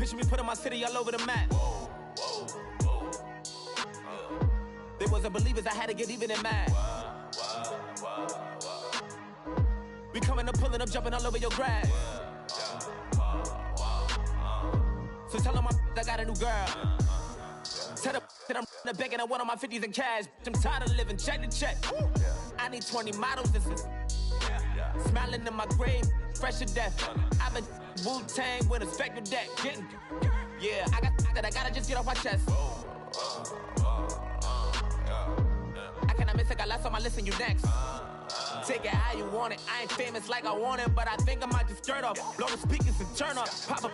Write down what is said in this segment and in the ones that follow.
Picture me putting my city all over the map. They wasn't believers, I had to get even and mad. We coming up, pulling up, jumping all over your grass. So tell them I got a new girl. Tell them that I'm in the bank and I want on my 50s in cash. I'm tired of living check to check. I need 20 models, this is smiling in my grave, fresh to death. I've been Wu-Tang with a spectral deck. Getting, yeah, I got that, I gotta just get off my chest. I cannot miss it, got last on my list and you next. Take it how you want it, I ain't famous like I want it, but I think I might just skirt off. Blow the speakers and turn up, pop up.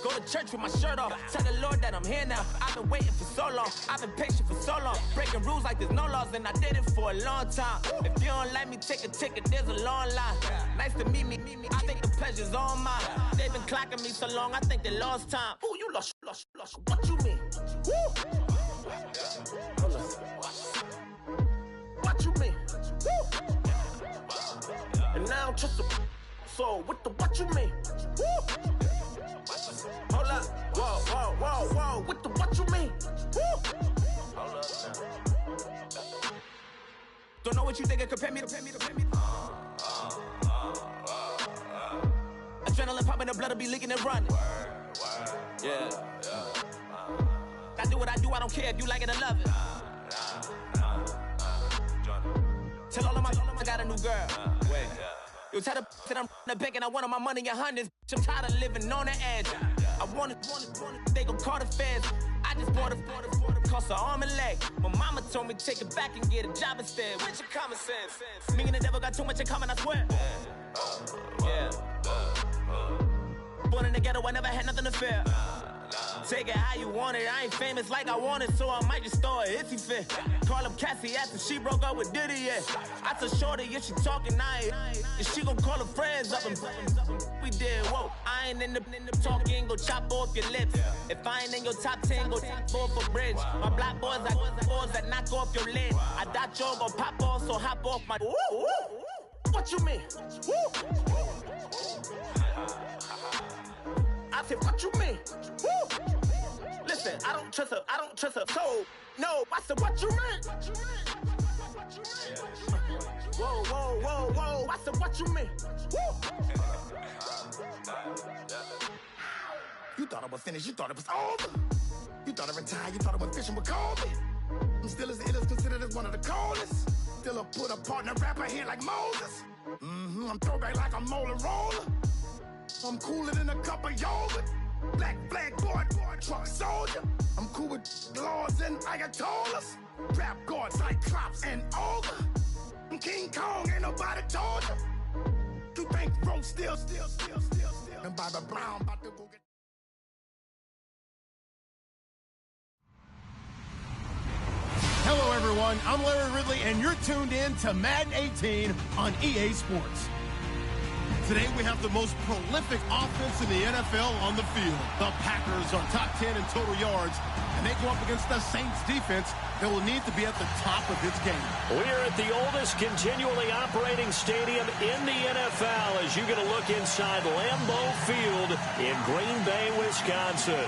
Go to church with my shirt off. Tell the Lord that I'm here now. I've been waiting for so long. I've been patient for so long. Breaking rules like there's no laws, and I did it for a long time. If you don't like me, take a ticket. There's a long line. Nice to meet me. I think the pleasure's all mine. They've been clocking me so long. I think they lost time. Ooh, you lost. What you mean? Woo. What you mean? Woo. And now I'm just a so what you mean? Woo. Hold up, whoa, what you mean? Woo. Hold up now. Don't know what you think, compare me. Adrenaline popping, the blood will be leaking and running. Yeah. I do what I do, I don't care if you like it or love it. Tell all of my I got a new girl. Wait. Yo, tell the that I'm in the bank and I want my money in hundreds. I'm tired of living on the edge. I want it, they gon' call the feds. I just bought a cost an arm and leg. My mama told me take it back and get a job instead. Where's your common sense? Me and the devil got too much in common, I swear. Yeah. Born in the ghetto, I never had nothing to fear. Take it how you want it. I ain't famous like I want it, so I might just throw a hissy fit. Call up Cassie after she broke up with Diddy, yeah. I told Shorty if she talking, and she gon' call her friends up and we did, whoa. I ain't in the talking, go chop off your lips. If I ain't in your top 10, go fall for bridge. My black boys like boys that knock off your lid. I thought y'all gon' pop off, so hop off my. What you mean? I said, what you mean? Woo! Listen, I don't trust her soul. No, I said, what you mean? Whoa, I said, what you mean? Woo! You thought I was finished, you thought it was over. You thought I retired, you thought I went fishing with Kobe. I'm still as ill as considered as one of the coldest. Still a put a partner rapper here like Moses. I'm throwback like a molar roller. I'm cooler than a cup of yogurt. Black flag board, truck soldier. I'm cool with laws and Ayatollahs. Rap god, Cyclops and Ogre. I'm King Kong, ain't nobody told you. You think Rome still. And Bobby Brown about to go get. Hello, everyone. I'm Larry Ridley, and you're tuned in to Madden 18 on EA Sports. Today, we have the most prolific offense in the NFL on the field. The Packers are top 10 in total yards, and they go up against the Saints defense that will need to be at the top of its game. We're at the oldest continually operating stadium in the NFL as you get a look inside Lambeau Field in Green Bay, Wisconsin.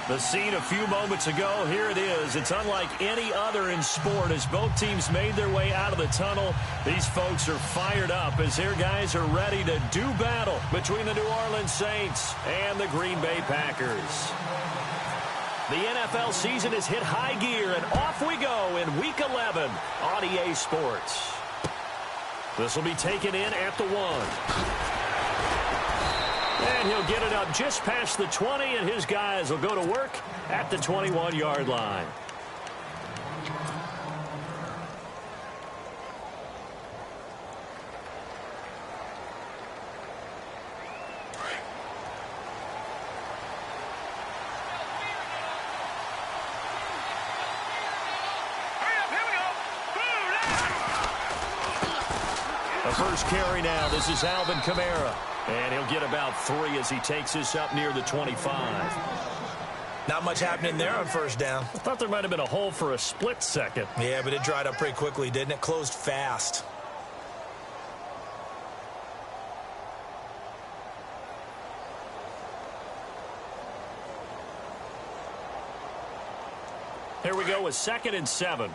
The scene a few moments ago, here it is. It's unlike any other in sport as both teams made their way out of the tunnel. These folks are fired up as their guys are ready to do battle between the New Orleans Saints and the Green Bay Packers. The NFL season has hit high gear, and off we go in Week 11 on EA Sports. This will be taken in at the 1. And he'll get it up just past the 20, and his guys will go to work at the 21-yard line. The first carry now. This is Alvin Kamara. And he'll get about 3 as he takes this up near the 25. Not much happening there on first down. I thought there might have been a hole for a split second. Yeah, but it dried up pretty quickly, didn't it? Closed fast. we go with 2nd and 7.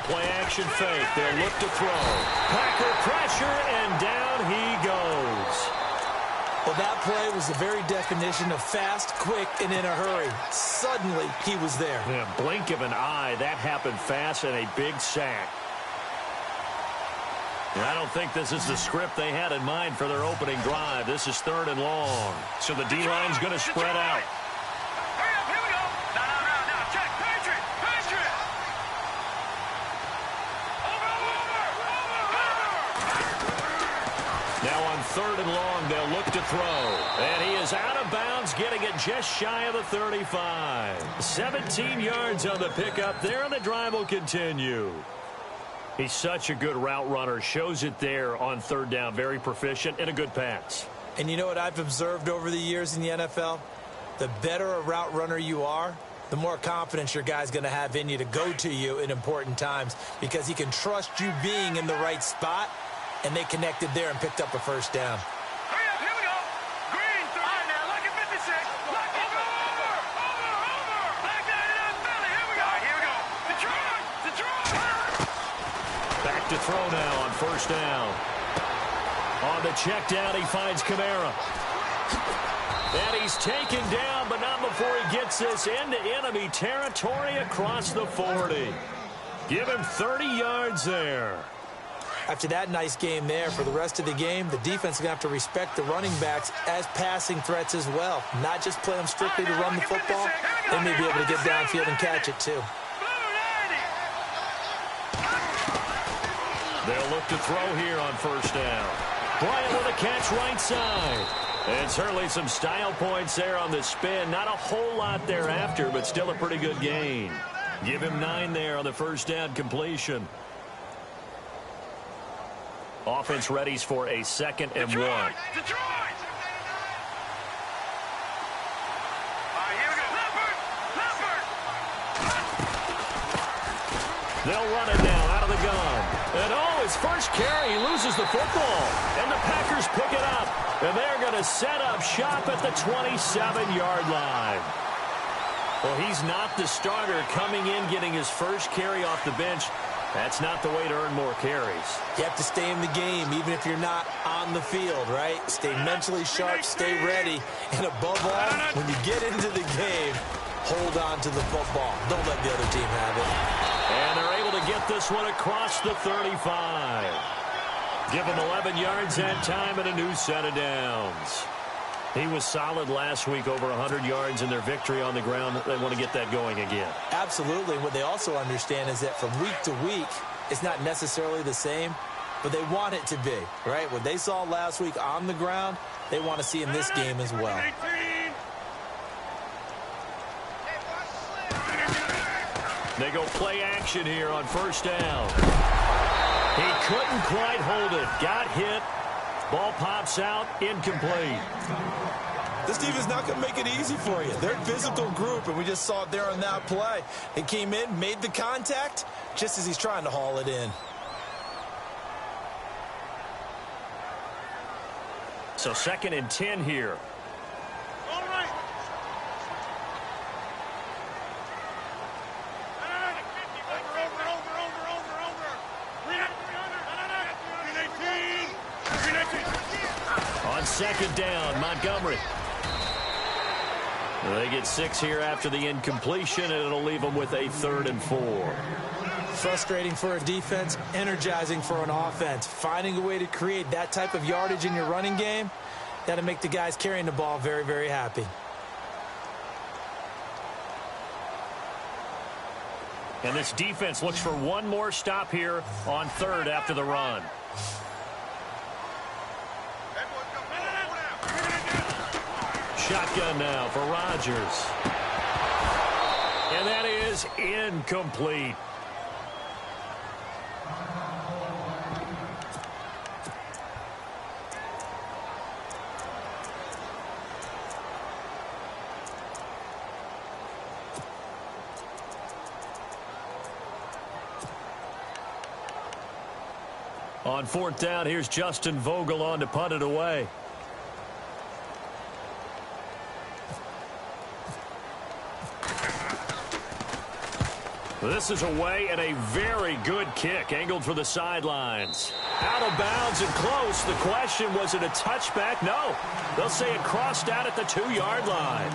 Play-action fake. They'll look to throw. Packer pressure, and down he goes. Well, that play was the very definition of fast, quick, and in a hurry. Suddenly, he was there. Yeah, blink of an eye. That happened fast, and a big sack. And I don't think this is the script they had in mind for their opening drive. This is 3rd and long. So the D-line's going to spread out. Now on 3rd and long, they'll look to throw. And he is out of bounds, getting it just shy of the 35. 17 yards on the pickup there, and the drive will continue. He's such a good route runner. Shows it there on 3rd down. Very proficient and a good pass. And you know what I've observed over the years in the NFL? The better a route runner you are, the more confidence your guy's going to have in you to go to you in important times, because he can trust you being in the right spot. And they connected there and picked up a 1st down. Hurry up, here we go. Green, all right, now, look at 56. Look, over. Back down in that belly, here we go. All right, here we go. Detroit. Back to throw now on 1st down. On the check down, he finds Kamara. And he's taken down, but not before he gets this into enemy territory across the 40. Give him 30 yards there. After that nice game there, for the rest of the game, the defense is going to have to respect the running backs as passing threats as well. Not just play them strictly to run the football. They may be able to get downfield and catch it too. They'll look to throw here on 1st down. Bryant with a catch right side. And certainly some style points there on the spin. Not a whole lot thereafter, but still a pretty good gain. Give him 9 there on the 1st down completion. Offense readies for a 2nd and 1. Detroit! All right, here we go. Leopard! They'll run it now out of the gun. And his first carry, he loses the football. And the Packers pick it up. And they're going to set up shop at the 27-yard line. Well, he's not the starter coming in, getting his first carry off the bench. That's not the way to earn more carries. You have to stay in the game, even if you're not on the field, right? Stay mentally sharp, stay ready. And above all, when you get into the game, hold on to the football. Don't let the other team have it. And they're able to get this one across the 35. Give them 11 yards that time and a new set of downs. He was solid last week, over 100 yards in their victory on the ground. They want to get that going again. Absolutely. What they also understand is that from week to week, it's not necessarily the same, but they want it to be, right? What they saw last week on the ground, they want to see in this game as well. They go play action here on 1st down. He couldn't quite hold it. Got hit. Ball pops out, incomplete. This team is not going to make it easy for you. They're a physical group, and we just saw it there on that play. They came in, made the contact, just as he's trying to haul it in. So 2nd and 10 here. All right. On 2nd down, Montgomery. They get 6 here after the incompletion, and it'll leave them with a 3rd and 4. Frustrating for a defense, energizing for an offense. Finding a way to create that type of yardage in your running game, that'll make the guys carrying the ball very, very happy. And this defense looks for one more stop here on 3rd after the run. Shotgun now for Rodgers. And that is incomplete. On fourth down, here's Justin Vogel on to punt it away. This is away and a very good kick, angled for the sidelines. Out of bounds and close. The question, was it a touchback? No. They'll say it crossed out at the 2-yard line.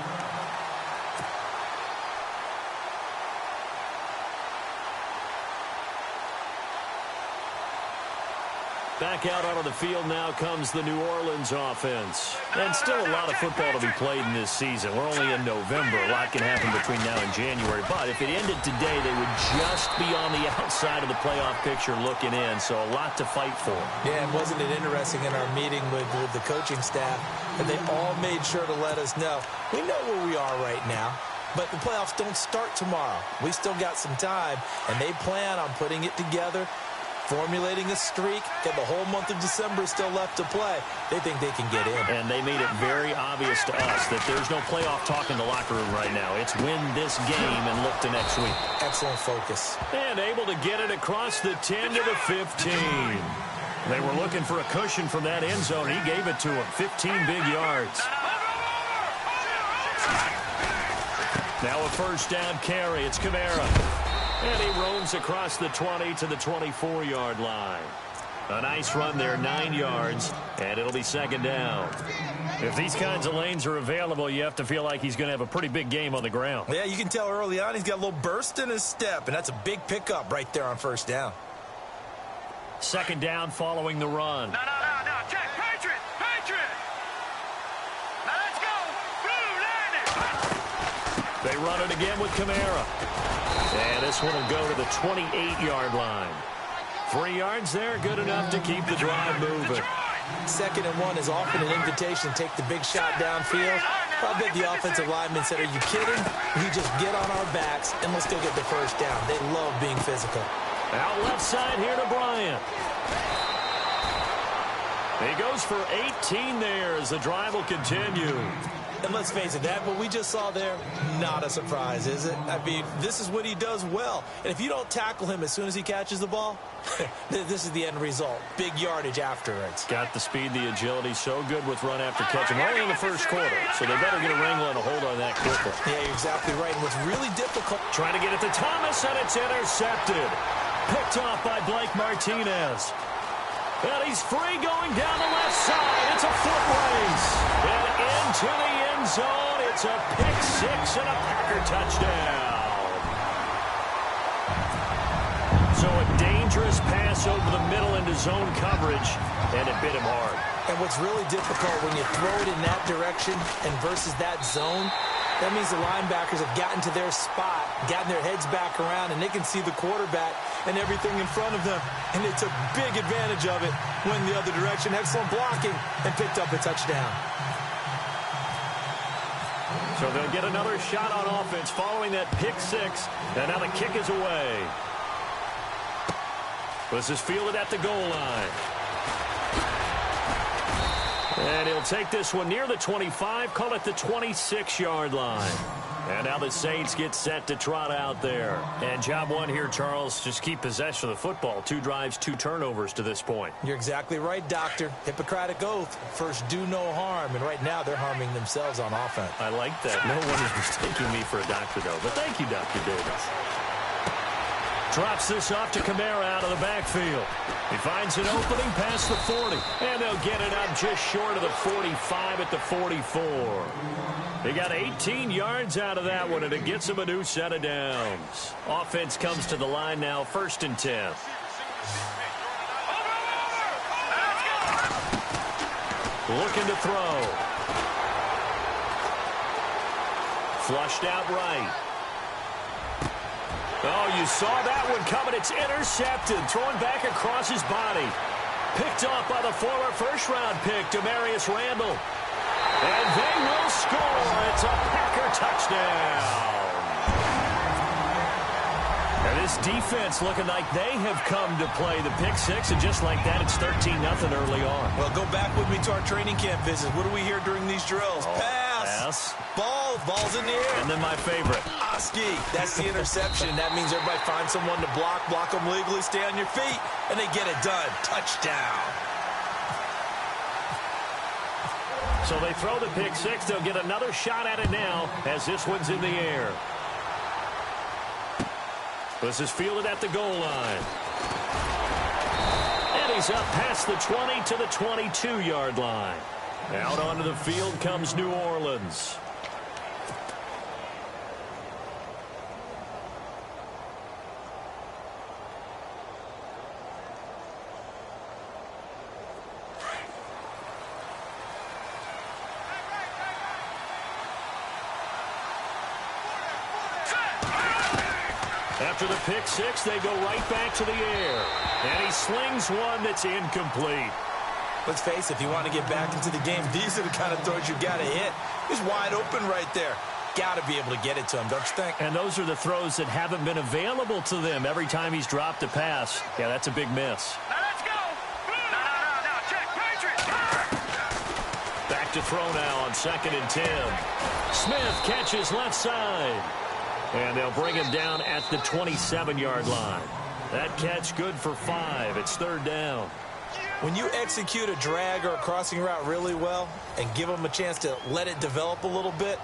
Back out onto the field now comes the New Orleans offense. And still a lot of football to be played in this season. We're only in November. A lot can happen between now and January. But if it ended today, they would just be on the outside of the playoff picture looking in. So a lot to fight for. Yeah, and wasn't it interesting in our meeting with the coaching staff that they all made sure to let us know, we know where we are right now, but the playoffs don't start tomorrow. We still got some time, and they plan on putting it together, formulating a streak, got the whole month of December still left to play. They think they can get in. And they made it very obvious to us that there's no playoff talk in the locker room right now. It's win this game and look to next week. Excellent focus. And able to get it across the 10 to the 15. They were looking for a cushion from that end zone. He gave it to him. 15 big yards. Now a first down carry. It's Kamara. And he roams across the 20 to the 24-yard line. A nice run there, 9 yards, and it'll be second down. If these kinds of lanes are available, you have to feel like he's going to have a pretty big game on the ground. Yeah, you can tell early on he's got a little burst in his step, and that's a big pickup right there on first down. Second down following the run. No. Check. Patriot. Now let's go. Blue, line it. They run it again with Kamara. And this one will go to the 28-yard line. 3 yards there, good enough to keep the drive moving. Second and 1 is often an invitation to take the big shot downfield. I bet the offensive lineman said, are you kidding? We just get on our backs and let's go get the first down. They love being physical. Out left side here to Bryant. He goes for 18 there as the drive will continue. And let's face it, that what we just saw there, not a surprise, is it? I mean, this is what he does well. And if you don't tackle him as soon as he catches the ball, this is the end result. Big yardage afterwards. Got the speed, the agility, so good with run after catch. And only in the first quarter, so they better get a wrangle and a hold on that quickly. Yeah, you're exactly right. And what's really difficult... Trying to get it to Thomas, and it's intercepted. Picked off by Blake Martinez. And he's free going down the left side. It's a foot race. And into the end zone. It's a pick six and a Packer touchdown. So a dangerous pass over the middle into zone coverage, and it bit him hard. And what's really difficult when you throw it in that direction and versus that zone, that means the linebackers have gotten to their spot, gotten their heads back around, and they can see the quarterback and everything in front of them. And they took big advantage of it, went the other direction, excellent blocking, and picked up a touchdown. So they'll get another shot on offense following that pick six, and now the kick is away. This is fielded at the goal line. And he'll take this one near the 25, call it the 26-yard line. And now the Saints get set to trot out there. And job one here, Charles, just keep possession of the football. 2 drives, 2 turnovers to this point. You're exactly right, Doctor. Hippocratic oath. First, do no harm. And right now, they're harming themselves on offense. I like that. No one is mistaking me for a doctor, though. But thank you, Dr. Davis. Drops this off to Kamara out of the backfield. He finds an opening past the 40. And they'll get it up just short of the 45 at the 44. They got 18 yards out of that one, and it gets him a new set of downs. Offense comes to the line now, 1st and 10. Looking to throw. Flushed out right. Oh, you saw that one coming. It's intercepted. Thrown back across his body. Picked off by the former first-round pick, Demarius Randall. And they will score. It's a Packer touchdown. And this defense looking like they have come to play the pick six, and just like that, it's 13-0 early on. Well, go back with me to our training camp visits. What do we hear during these drills? Pass. Yes. Ball's in the air. And then my favorite. Oski, that's the interception. That means everybody finds someone to block them legally, stay on your feet, and they get it done. Touchdown. So they throw the pick six. They'll get another shot at it now as this one's in the air. This is fielded at the goal line. And he's up past the 20 to the 22-yard line. Out onto the field comes New Orleans. After the pick six, they go right back to the air. And he slings one that's incomplete. Let's face it, if you want to get back into the game, these are the kind of throws you got to hit. He's wide open right there. Got to be able to get it to him, don't you think? And those are the throws that haven't been available to them every time he's dropped a pass. Yeah, that's a big miss. Now let's go. No, check, Patriots. Back to throw now on 2nd and 10. Smith catches left side. And they'll bring him down at the 27-yard line. That catch good for 5. It's 3rd down. When you execute a drag or a crossing route really well and give them a chance to let it develop a little bit,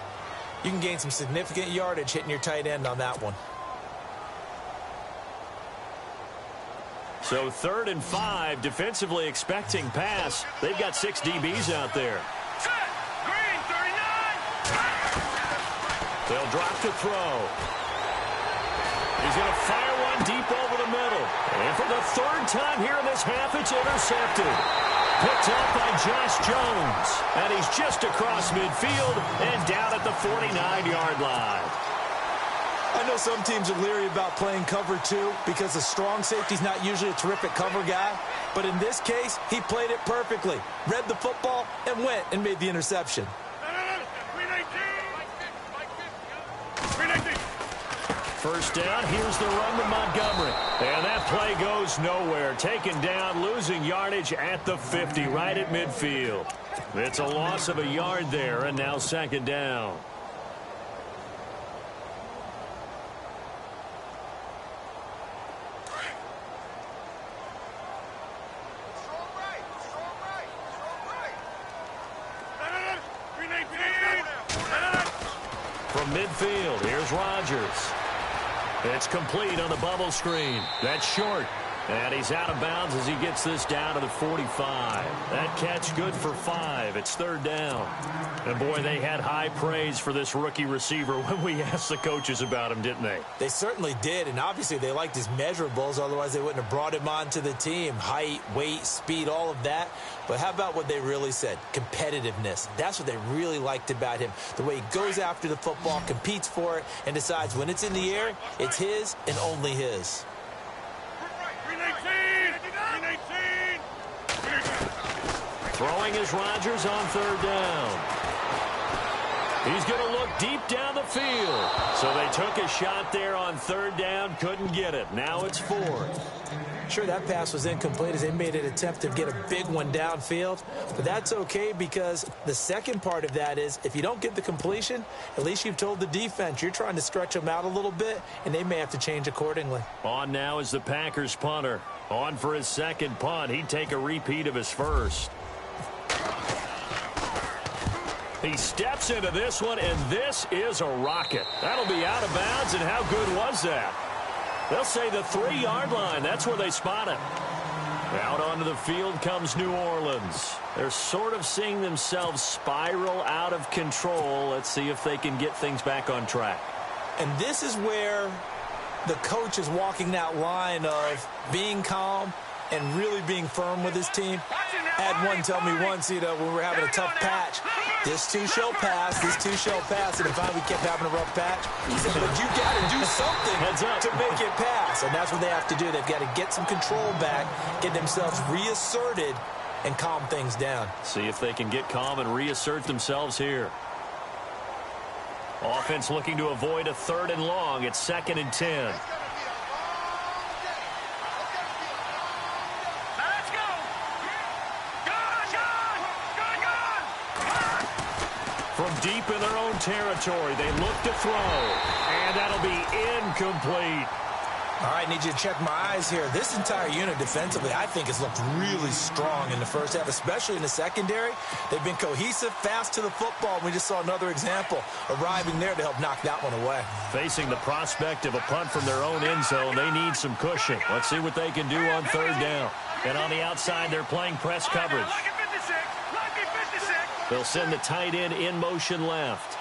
you can gain some significant yardage hitting your tight end on that one. So 3rd and 5, defensively expecting pass. They've got 6 DBs out there. Set. Green, 39. They'll drop to throw. He's going to fire one deep over the middle. And for the 3rd time here in this half, it's intercepted. Picked up by Josh Jones. And he's just across midfield and down at the 49-yard line. I know some teams are leery about playing cover 2 because a strong safety's not usually a terrific cover guy. But in this case, he played it perfectly. Read the football and went and made the interception. First down, here's the run to Montgomery. And that play goes nowhere. Taken down, losing yardage at the 50, right at midfield. It's a loss of a yard there, and now 2nd down. From midfield, here's Rodgers. It's complete on the bubble screen. That's short. And he's out of bounds as he gets this down to the 45. That catch good for 5. It's 3rd down. And, boy, they had high praise for this rookie receiver when we asked the coaches about him, didn't they? They certainly did, and obviously they liked his measurables. Otherwise, they wouldn't have brought him onto the team. Height, weight, speed, all of that. But how about what they really said? Competitiveness. That's what they really liked about him. The way he goes after the football, competes for it, and decides when it's in the air, it's his and only his. Throwing is Rodgers on 3rd down. He's going to look deep down the field. So they took a shot there on 3rd down, couldn't get it. Now it's 4th. Sure, that pass was incomplete as they made an attempt to get a big one downfield. But that's okay because the second part of that is if you don't get the completion, at least you've told the defense you're trying to stretch them out a little bit, and they may have to change accordingly. On now is the Packers punter. On for his 2nd punt. He'd take a repeat of his first. He steps into this one, and this is a rocket. That'll be out of bounds, and how good was that? They'll say the 3-yard line. That's where they spot it. Out onto the field comes New Orleans. They're sort of seeing themselves spiral out of control. Let's see if they can get things back on track. And this is where the coach is walking that line of being calm and really being firm with his team. I had one tell me once, when we were having a tough patch, this too shall pass, this too shall pass, and if we kept having a rough patch, he said, but you got to do something to make it pass, and that's what they have to do. They've got to get some control back, get themselves reasserted, and calm things down. See if they can get calm and reassert themselves here. Offense looking to avoid a 3rd and long. It's 2nd and 10. from deep in their own territory. They look to throw, and that'll be incomplete. All right, need you to check my eyes here. This entire unit defensively, I think, has looked really strong in the first half, especially in the secondary. They've been cohesive, fast to the football. We just saw another example arriving there to help knock that one away. Facing the prospect of a punt from their own end zone, they need some cushion. Let's see what they can do on third down. And on the outside, they're playing press coverage. They'll send the tight end in motion left.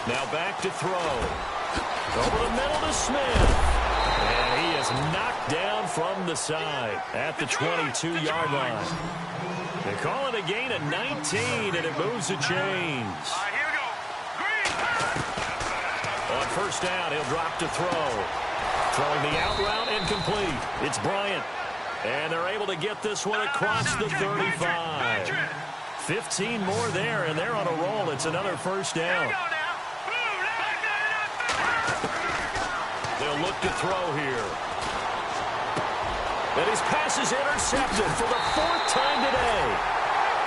Now back to throw. Over the middle to Smith. And he is knocked down from the side at the 22-yard line. They call it a gain of 19, and it moves the chains. On first down, he'll drop to throw. Throwing the out route incomplete. It's Bryant. And they're able to get this one across the 35. 15 more there, and they're on a roll. It's another first down. They'll look to throw here. And his pass is intercepted for the 4th time today.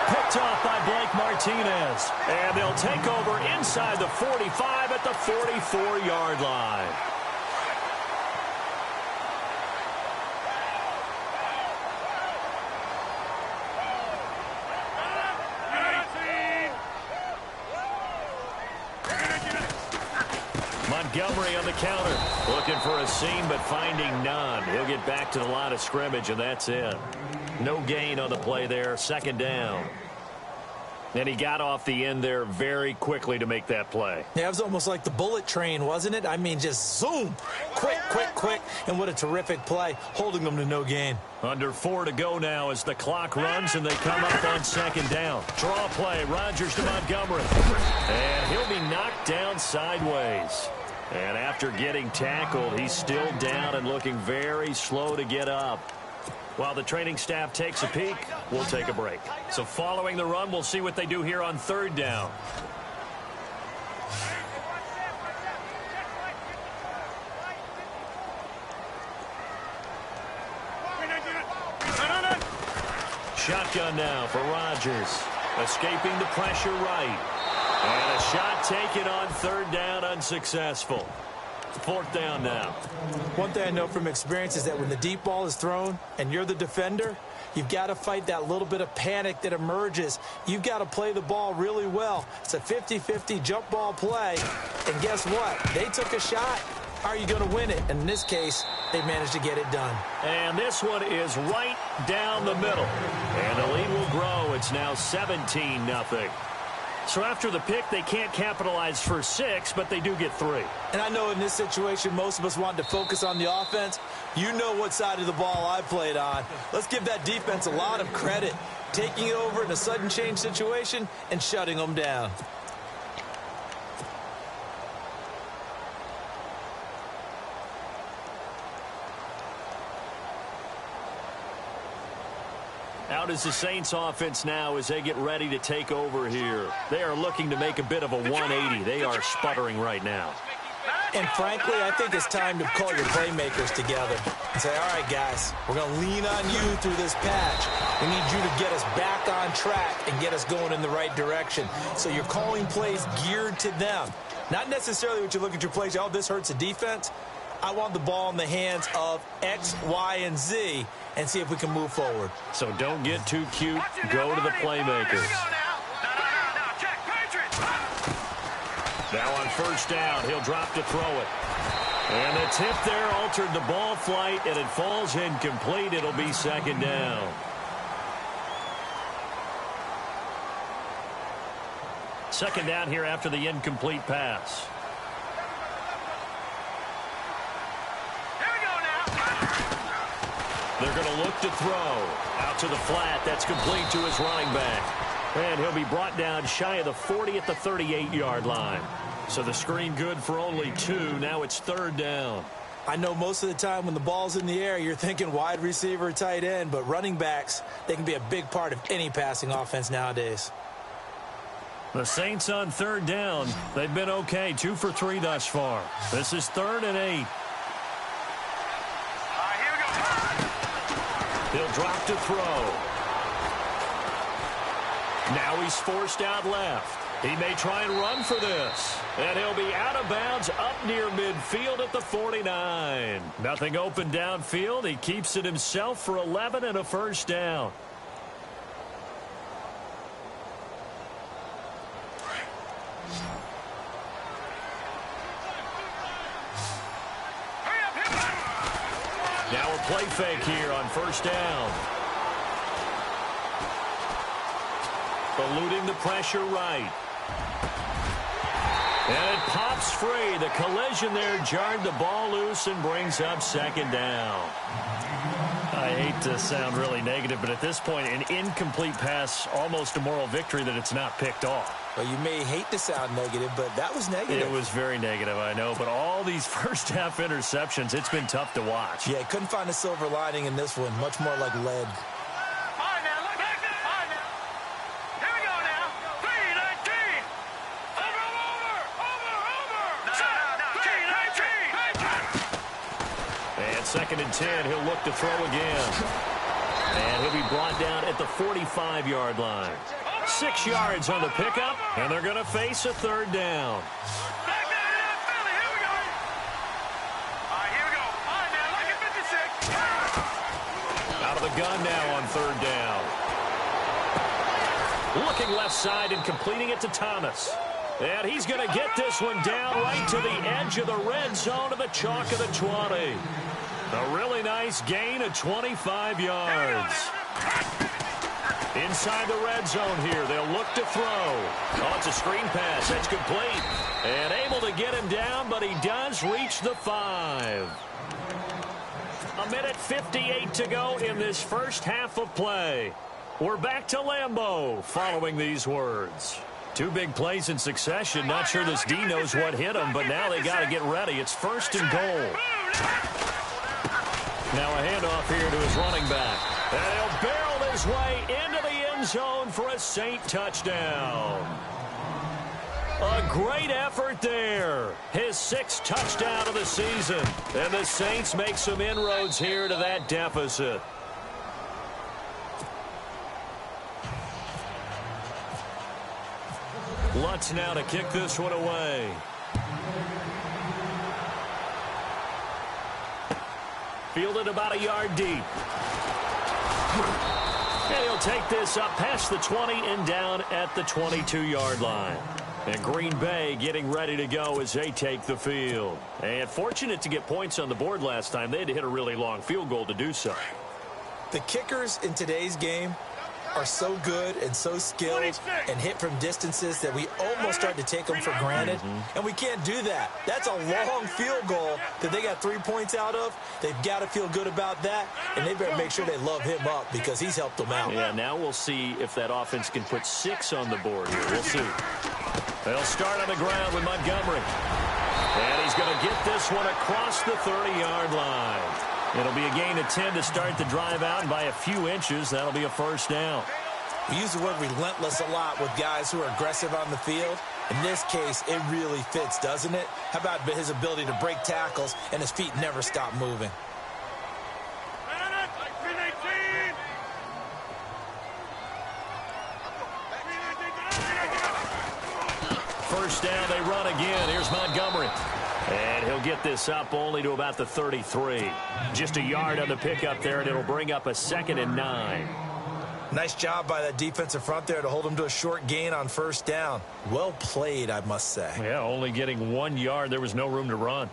Picked off by Blake Martinez. And they'll take over inside the 45 at the 44-yard line. Montgomery on the counter. Looking for a seam, but finding none. He'll get back to the line of scrimmage, and that's it. No gain on the play there. Second down. And he got off the end there very quickly to make that play. Yeah, it was almost like the bullet train, wasn't it? I mean, just zoom. Quick, quick, quick. And what a terrific play, holding them to no gain. Under 4 to go now as the clock runs and they come up on second down. Draw play, Rodgers to Montgomery. And he'll be knocked down sideways. And after getting tackled, he's still down and looking very slow to get up. While the training staff takes a peek, we'll take a break. So following the run, we'll see what they do here on third down. Shotgun now for Rodgers. Escaping the pressure right. And a shot taken on third down, unsuccessful. 4th down now. One thing I know from experience is that when the deep ball is thrown and you're the defender, you've got to fight that little bit of panic that emerges. You've got to play the ball really well. It's a 50-50 jump ball play. And guess what? They took a shot. How are you going to win it? And in this case, they managed to get it done. And this one is right down the middle. And the lead will grow. It's now 17-0. So after the pick, they can't capitalize for 6, but they do get 3. And I know in this situation, most of us want to focus on the offense. You know what side of the ball I played on. Let's give that defense a lot of credit, taking it over in a sudden change situation and shutting them down. Out is the Saints offense now as they get ready to take over here. They are looking to make a bit of a 180. They are sputtering right now. And frankly, I think it's time to call your playmakers together and say, all right, guys, we're going to lean on you through this patch. We need you to get us back on track and get us going in the right direction. So you're calling plays geared to them. Not necessarily what you look at your plays, oh, this hurts the defense. I want the ball in the hands of X, Y, and Z and see if we can move forward. So don't get too cute. Go to the playmakers. Now on first down, he'll drop to throw it. And the tip there altered the ball flight, and it falls incomplete. It'll be second down. Second down here after the incomplete pass. They're going to look to throw. Out to the flat. That's complete to his running back. And he'll be brought down shy of the 40 at the 38-yard line. So the screen good for only 2. Now it's third down. I know most of the time when the ball's in the air, you're thinking wide receiver, tight end, but running backs, they can be a big part of any passing offense nowadays. The Saints on third down. They've been okay. 2 for 3 thus far. This is 3rd and 8. He'll drop to throw. Now he's forced out left. He may try and run for this. And he'll be out of bounds up near midfield at the 49. Nothing open downfield. He keeps it himself for 11 and a first down. Now a play fake here on first down. Eluding the pressure right. And it pops free. The collision there jarred the ball loose and brings up second down. I hate to sound really negative, but at this point, an incomplete pass, almost a moral victory that it's not picked off. Well, you may hate to sound negative, but that was negative. It was very negative, I know. But all these first-half interceptions, it's been tough to watch. Yeah, couldn't find a silver lining in this one. Much more like lead. Second and 10, he'll look to throw again. And he'll be brought down at the 45-yard line. 6 yards on the pickup, and they're going to face a third down. Out of the gun now on third down. Looking left side and completing it to Thomas. And he's going to get this one down right to the edge of the red zone of the chalk of the 20. A really nice gain of 25 yards. Inside the red zone here, they'll look to throw. Oh, it's a screen pass. That's complete. And able to get him down, but he does reach the 5. A minute 58 to go in this first half of play. We're back to Lambeau following these words. 2 big plays in succession. Not sure this D knows what hit him, but now they got to get ready. It's first and goal. Now a handoff here to his running back. And he'll barrel his way into the end zone for a Saint touchdown. A great effort there. His 6th touchdown of the season. And the Saints make some inroads here to that deficit. Lutz now to kick this one away. Fielded about a yard deep. And he'll take this up past the 20 and down at the 22-yard line. And Green Bay getting ready to go as they take the field. And fortunate to get points on the board last time. They had to hit a really long field goal to do so. The kickers in today's game are so good and so skilled and hit from distances that we almost start to take them for granted. And we can't do that. That's a long field goal that they got 3 points out of. They've got to feel good about that, and they better make sure they love him up because he's helped them out. Yeah, now we'll see if that offense can put 6 on the board here. We'll see. They'll start on the ground with Montgomery. And he's going to get this one across the 30-yard line. It'll be a gain of 10 to start the drive out, and by a few inches, that'll be a first down. We use the word relentless a lot with guys who are aggressive on the field. In this case, it really fits, doesn't it? How about his ability to break tackles and his feet never stop moving? First down, they run again. Here's Montgomery. And he'll get this up only to about the 33. Just a yard on the pickup there, and it'll bring up a 2nd and 9. Nice job by that defensive front there to hold him to a short gain on first down. Well played, I must say. Yeah, only getting 1 yard. There was no room to run.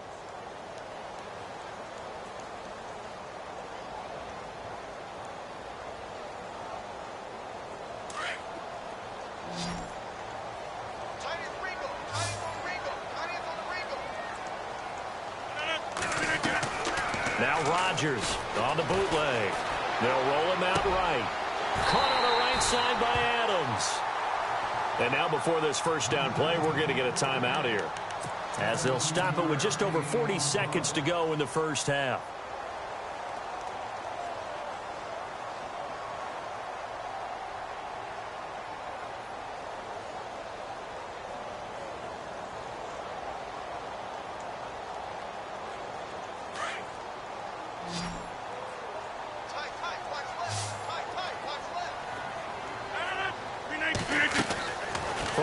Now Rodgers on the bootleg. They'll roll him out right. Caught on the right side by Adams. And now before this first down play, we're going to get a timeout here, as they'll stop it with just over 40 seconds to go in the first half.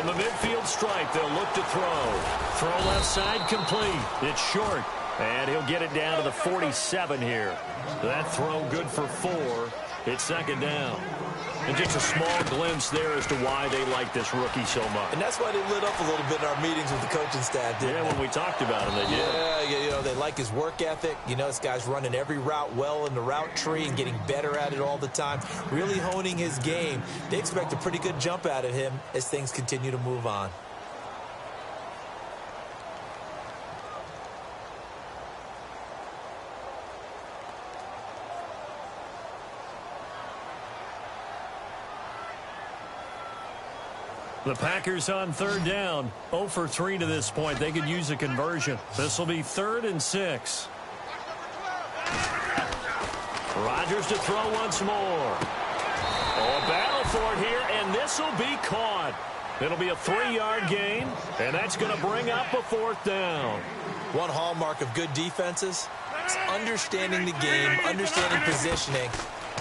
From the midfield stripe, they'll look to throw. Throw left side complete. It's short. And he'll get it down to the 47 here. That throw good for 4. It's second down. And just a small glimpse there as to why they like this rookie so much. And that's why they lit up a little bit in our meetings with the coaching staff, didn't they? When we talked about him, they did. Yeah, you know, they like his work ethic. You know, this guy's running every route well in the route tree and getting better at it all the time, really honing his game. They expect a pretty good jump out of him as things continue to move on. The Packers on third down. 0 for 3 to this point. They could use a conversion. This will be 3rd and 6. Rodgers to throw once more. Oh, a battle for it here, and this will be caught. It'll be a 3-yard gain, and that's going to bring up a 4th down. One hallmark of good defenses is understanding the game, understanding positioning,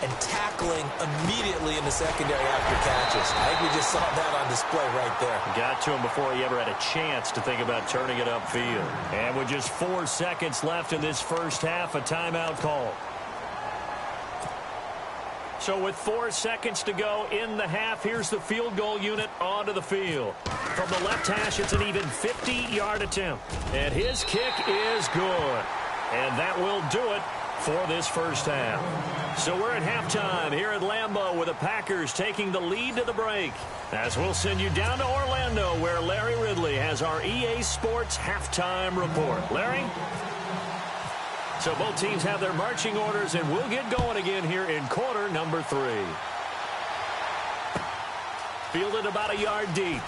and tackling immediately in the secondary after catches. I think we just saw that on display right there. Got to him before he ever had a chance to think about turning it upfield. And with just 4 seconds left in this first half, a timeout call. So with 4 seconds to go in the half, here's the field goal unit onto the field. From the left hash, it's an even 50-yard attempt. And his kick is good. And that will do it for this first half. So we're at halftime here at Lambeau with the Packers taking the lead to the break. As we'll send you down to Orlando where Larry Ridley has our EA Sports halftime report. Larry? So both teams have their marching orders, and we'll get going again here in quarter number 3. Fielded about a yard deep.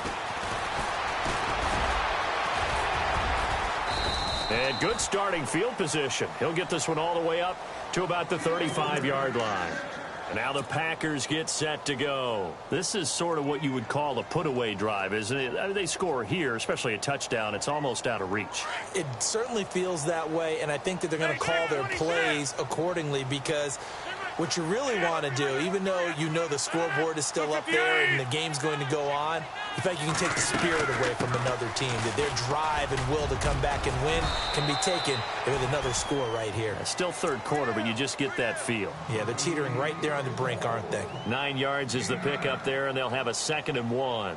And good starting field position. He'll get this one all the way up to about the 35-yard line. And now the Packers get set to go. This is sort of what you would call a put-away drive, isn't it? I mean, they score here, especially a touchdown. It's almost out of reach. It certainly feels that way, and I think that they're going to call their plays accordingly because what you really want to do, even though you know the scoreboard is still up there and the game's going to go on, in fact, you can take the spirit away from another team, that their drive and will to come back and win can be taken with another score right here. It's still third quarter, but you just get that feel. Yeah, they're teetering right there on the brink, aren't they? 9 yards is the pick up there, and they'll have a 2nd and 1.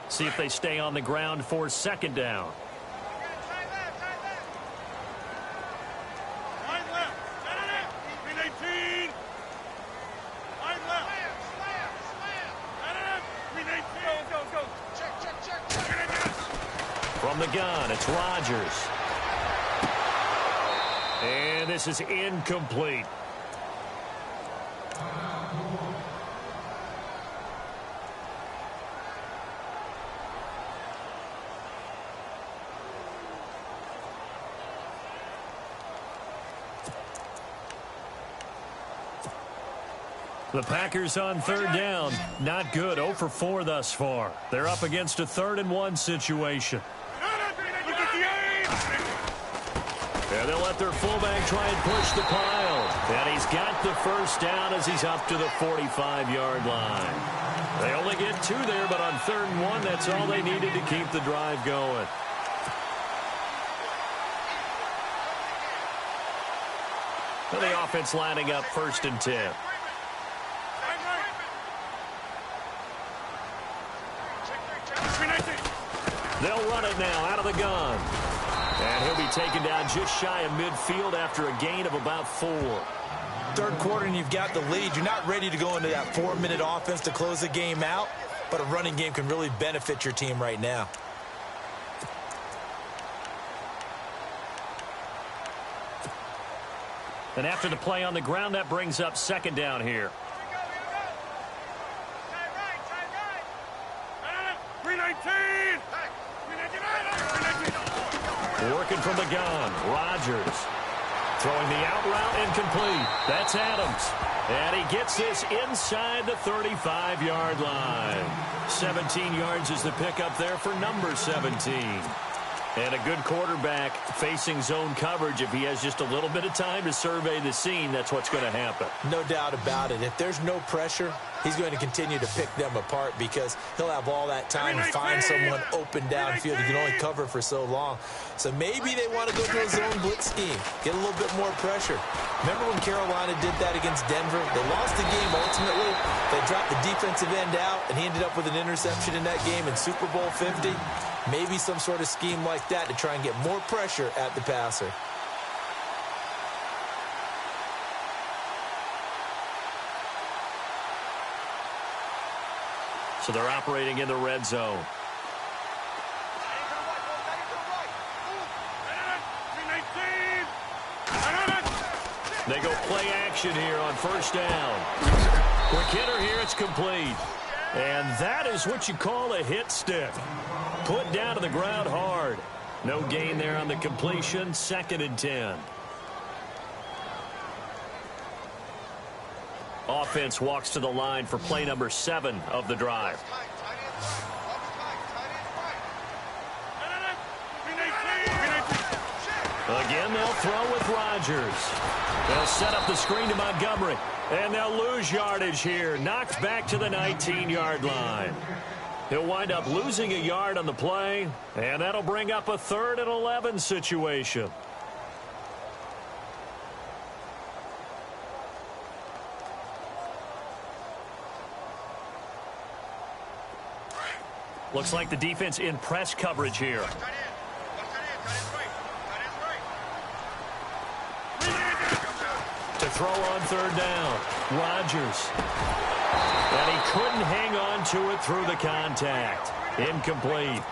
See if they stay on the ground for 2nd down. From the gun, it's Rodgers. And this is incomplete. The Packers on third down. Not good. 0 for 4 thus far. They're up against a 3rd and 1 situation. And they'll let their fullback try and push the pile. And he's got the first down as he's up to the 45-yard line. They only get 2 there, but on 3rd and 1, that's all they needed to keep the drive going. And the offense lining up 1st and 10. They'll run it now out of the gun. And he'll be taken down just shy of midfield after a gain of about 4. Third quarter and you've got the lead. You're not ready to go into that 4-minute offense to close the game out, but a running game can really benefit your team right now. And after the play on the ground, that brings up 2nd down here. Working from the gun, Rodgers. Throwing the out route incomplete. That's Adams. And he gets this inside the 35-yard line. 17 yards is the pickup there for number 17. And a good quarterback facing zone coverage, if he has just a little bit of time to survey the scene, that's what's going to happen. No doubt about it. If there's no pressure, he's going to continue to pick them apart because he'll have all that time to find someone open downfield. He can only cover for so long. So maybe they want to go to a zone blitz scheme, get a little bit more pressure. Remember when Carolina did that against Denver? They lost the game ultimately. They dropped the defensive end out, and he ended up with an interception in that game in Super Bowl 50. Maybe some sort of scheme like that to try and get more pressure at the passer. So they're operating in the red zone. They go play action here on first down. Quick hitter here, it's complete. And that is what you call a hit stick. Put down to the ground hard. No gain there on the completion. 2nd and 10. Offense walks to the line for play number 7 of the drive. Again, they'll throw with Rodgers. They'll set up the screen to Montgomery. And they'll lose yardage here. Knocked back to the 19-yard line. He'll wind up losing a yard on the play. And that'll bring up a 3rd and 11 situation. Looks like the defense in press coverage here. To throw on 3rd down, Rodgers. And he couldn't hang on to it through the contact. Incomplete.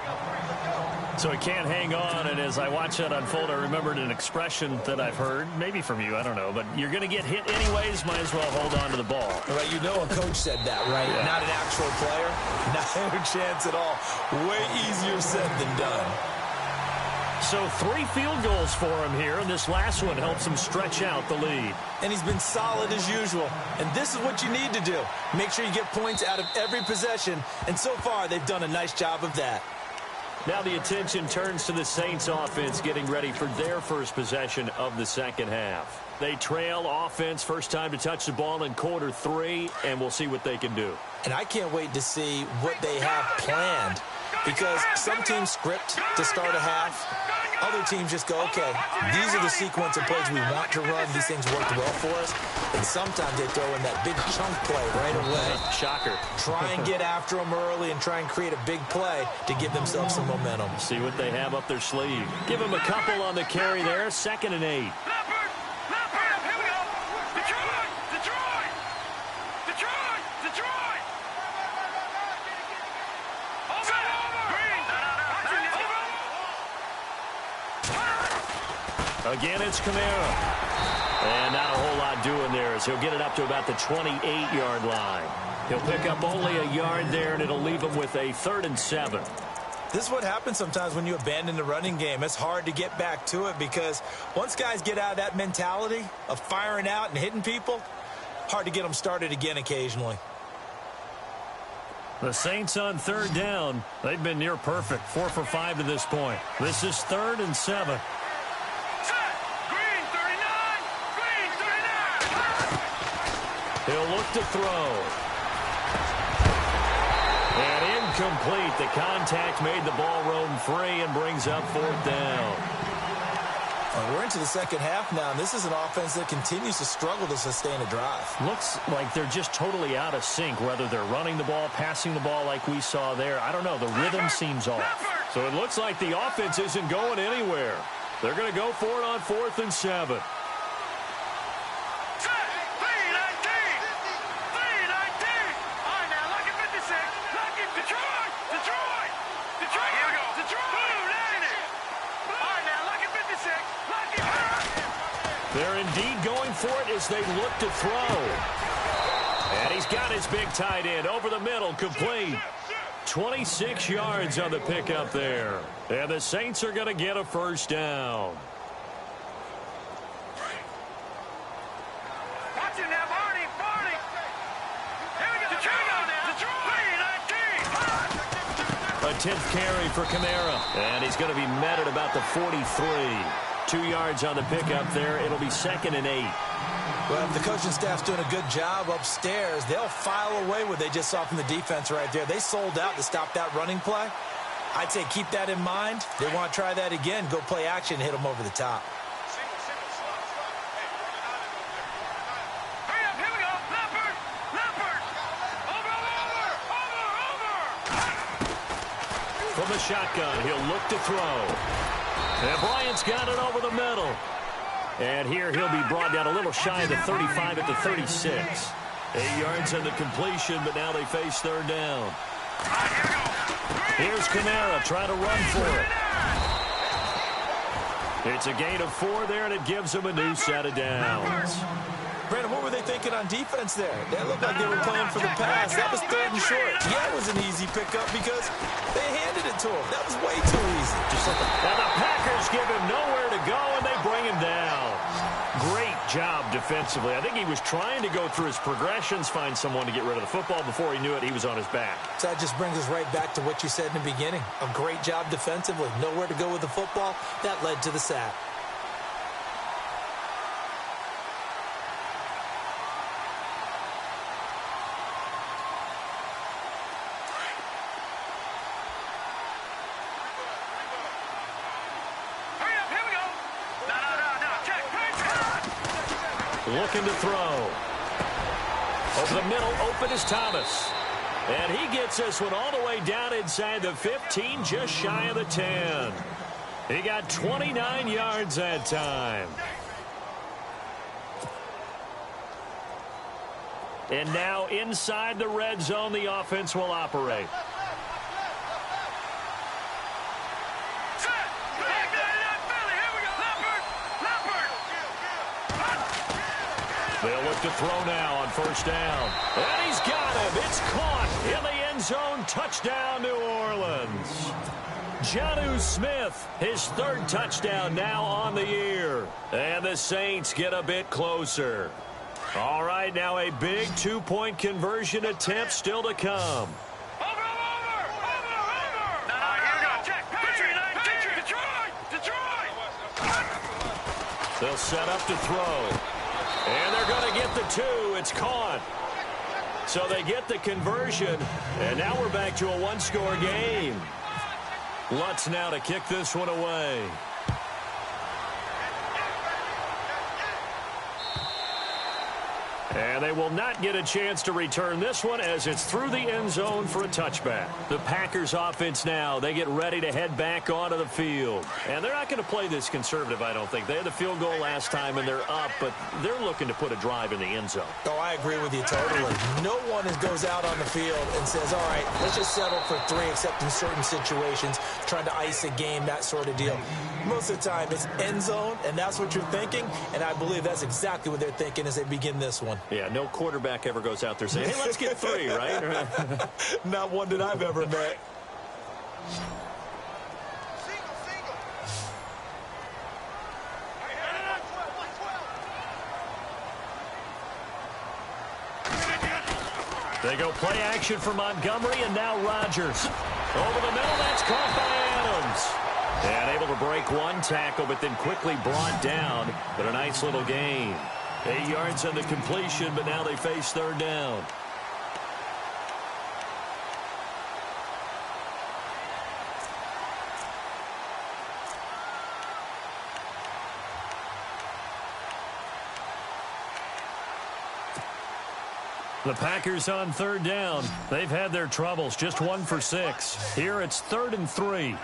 So he can't hang on, and as I watch that unfold, I remembered an expression that I've heard, maybe from you, I don't know, but you're going to get hit anyways, might as well hold on to the ball. Right, you know a coach said that, right? Yeah. Not an actual player. Not a chance at all. Way easier said than done. So 3 field goals for him here, and this last one helps him stretch out the lead. And he's been solid as usual. And this is what you need to do. Make sure you get points out of every possession. And so far, they've done a nice job of that. Now the attention turns to the Saints offense getting ready for their first possession of the second half. They trail offense first time to touch the ball in quarter 3, and we'll see what they can do. And I can't wait to see what they have planned, because some teams script to start a half. Other teams just go, okay, these are the sequence of plays we want to run. These things worked well for us. And sometimes they throw in that big chunk play right away. Shocker. Try and get after them early and try and create a big play to give themselves some momentum. See what they have up their sleeve. Give them a couple on the carry there. 2nd and 8. Again, it's Kamara. And not a whole lot doing there as he'll get it up to about the 28-yard line. He'll pick up only a yard there, and it'll leave him with a 3rd and 7. This is what happens sometimes when you abandon the running game. It's hard to get back to it because once guys get out of that mentality of firing out and hitting people, hard to get them started again occasionally. The Saints on 3rd down. They've been near perfect. 4 for 5 to this point. This is 3rd and 7. He'll look to throw. And incomplete. The contact made the ball roam free and brings up 4th down. We're into the second half now, and this is an offense that continues to struggle to sustain a drive. Looks like they're just totally out of sync, whether they're running the ball, passing the ball like we saw there. I don't know. The rhythm seems off. So it looks like the offense isn't going anywhere. They're going to go for it on 4th and 7. They're indeed going for it as they look to throw. And he's got his big tight end over the middle, complete. 26 yards on the pickup there. And the Saints are going to get a first down. Watch him now, Barney. Here we go. A 10th carry for Kamara. And he's going to be met at about the 43. 2 yards on the pickup there. It'll be 2nd and 8. Well, if the coaching staff's doing a good job upstairs, they'll file away what they just saw from the defense right there. They sold out to stop that running play. I'd say keep that in mind. They want to try that again. Go play action, hit them over the top. Hurry up, here we go. Leopard, Leopard. Over. From the shotgun, he'll look to throw. And Bryant's got it over the middle. And here he'll be brought down a little shy of the 35 at the 36. 8 yards on the completion, but now they face 3rd down. Here's Kamara trying to run for it. It's a gain of 4 there, and it gives them a new set of downs. Brandon, what were they thinking on defense there? That looked like they were playing for the pass. That was 3rd and short. Yeah, it was an easy pickup because they handed it to him. That was way too easy. And the Packers give him nowhere to go, and they bring him down. Great job defensively. I think he was trying to go through his progressions, find someone to get rid of the football. Before he knew it, he was on his back. So that just brings us right back to what you said in the beginning. A great job defensively. Nowhere to go with the football. That led to the sack. Looking to throw. Over the middle, open is Thomas. And he gets this one all the way down inside the 15, just shy of the 10. He got 29 yards that time. And now inside the red zone, the offense will operate. They'll look to throw now on 1st down. And he's got him. It's caught in the end zone. Touchdown, New Orleans. Jonnu Smith, his 3rd touchdown now on the year. And the Saints get a bit closer. All right, now a big 2-point conversion attempt still to come. They'll set up to throw. And they're going to get the 2. It's caught. So they get the conversion. And now we're back to a 1-score game. Lutz now to kick this one away. And they will not get a chance to return this one as it's through the end zone for a touchback. The Packers offense now, they get ready to head back onto the field. And they're not going to play this conservative, I don't think. They had the field goal last time and they're up, but they're looking to put a drive in the end zone. Oh, I agree with you totally. No one goes out on the field and says, all right, let's just settle for 3, except in certain situations, trying to ice a game, that sort of deal. Most of the time, it's end zone, and that's what you're thinking, and I believe that's exactly what they're thinking as they begin this one. Yeah, no quarterback ever goes out there saying, hey, let's get 3, right? Not one that I've ever met. They go play action for Montgomery, and now Rodgers. Over the middle, that's caught by Adams. And able to break one tackle, but then quickly brought down. But a nice little gain. 8 yards on the completion, but now they face 3rd down. The Packers on 3rd down. They've had their troubles, just 1 for 6. Here it's 3rd and 3.